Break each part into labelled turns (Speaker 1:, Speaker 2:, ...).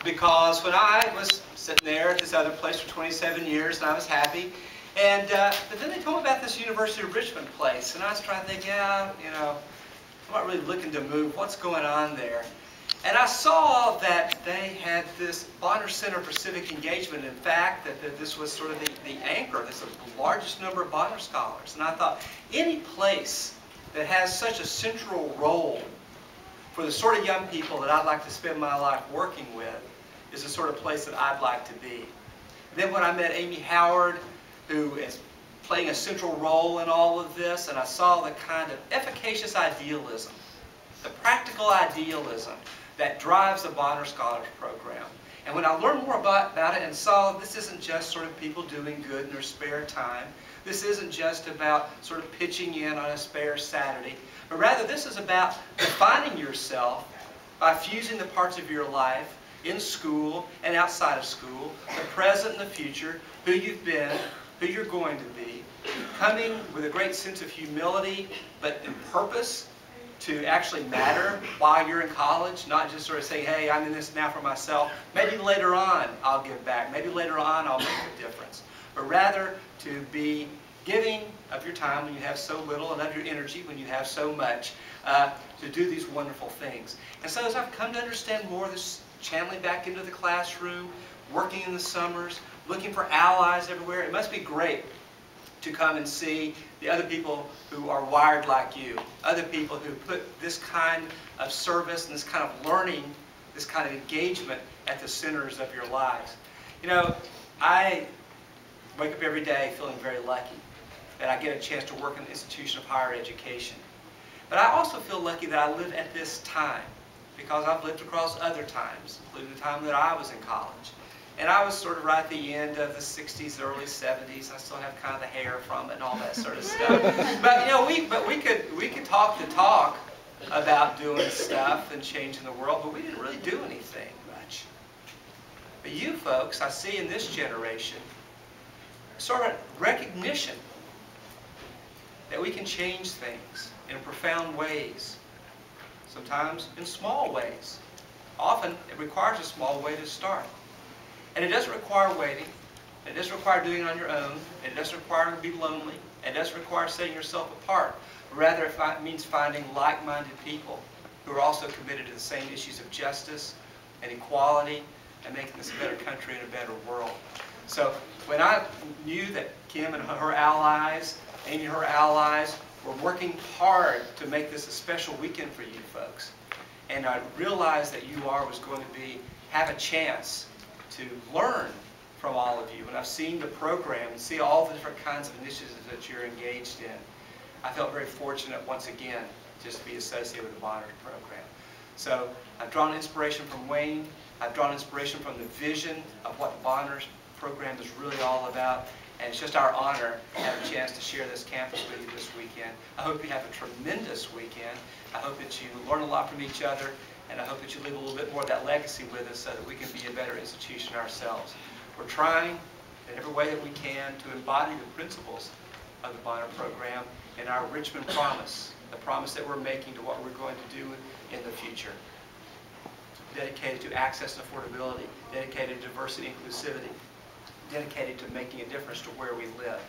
Speaker 1: because when I was sitting there at this other place for 27 years and I was happy, and but then they told me about this University of Richmond place, and I was trying to think, yeah, you know, I'm not really looking to move. What's going on there? And I saw that they had this Bonner Center for Civic Engagement. In fact, that this was sort of the anchor. This is the largest number of Bonner scholars. And I thought, any place that has such a central role for the sort of young people that I'd like to spend my life working with is the sort of place that I'd like to be. And then when I met Amy Howard, who is playing a central role in all of this, and I saw the kind of efficacious idealism, the practical idealism that drives the Bonner Scholars Program. And when I learned more about it and saw this isn't just sort of people doing good in their spare time, this isn't just about sort of pitching in on a spare Saturday, but rather this is about defining yourself by fusing the parts of your life in school and outside of school, the present and the future, who you've been, who you're going to be, coming with a great sense of humility, but in purpose, to actually matter while you're in college, not just sort of say, hey, I'm in this now for myself. Maybe later on I'll give back. Maybe later on I'll make a difference. But rather to be giving of your time when you have so little and of your energy when you have so much to do these wonderful things. And so as I've come to understand more, this channeling back into the classroom, working in the summers, looking for allies everywhere, it must be great to come and see the other people who are wired like you, other people who put this kind of service and this kind of learning, this kind of engagement at the centers of your lives. You know, I wake up every day feeling very lucky that I get a chance to work in an institution of higher education. But I also feel lucky that I live at this time, because I've lived across other times, including the time that I was in college. And I was sort of right at the end of the 60s, early 70s. I still have kind of the hair from it and all that sort of stuff. But you know, we could talk the talk about doing stuff and changing the world, but we didn't really do anything much. But you folks, I see in this generation, sort of recognition that we can change things in profound ways, sometimes in small ways. Often it requires a small way to start. And it doesn't require waiting. It doesn't require doing it on your own. It doesn't require to be lonely. It doesn't require setting yourself apart. Rather, it means finding like-minded people who are also committed to the same issues of justice and equality and making this a better country and a better world. So when I knew that Kim and her allies, Amy and her allies, were working hard to make this a special weekend for you folks, and I realized that UR was going to have a chance to learn from all of you, and I've seen the program and see all the different kinds of initiatives that you're engaged in. I felt very fortunate once again just to be associated with the Bonner program. So I've drawn inspiration from Wayne. I've drawn inspiration from the vision of what the Bonner program is really all about, and it's just our honor to have a chance to share this campus with you this weekend. I hope you have a tremendous weekend. I hope that you learn a lot from each other, and I hope that you leave a little bit more of that legacy with us so that we can be a better institution ourselves. We're trying in every way that we can to embody the principles of the Bonner program in our Richmond promise, the promise that we're making to what we're going to do in the future. Dedicated to access and affordability, dedicated to diversity and inclusivity, dedicated to making a difference to where we live.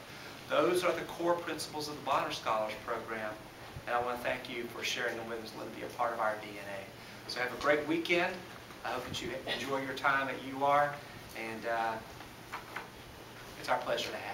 Speaker 1: Those are the core principles of the Bonner Scholars Program, and I want to thank you for sharing them with us and letting them be a part of our DNA. So have a great weekend. I hope that you enjoy your time at UR, and it's our pleasure to have you.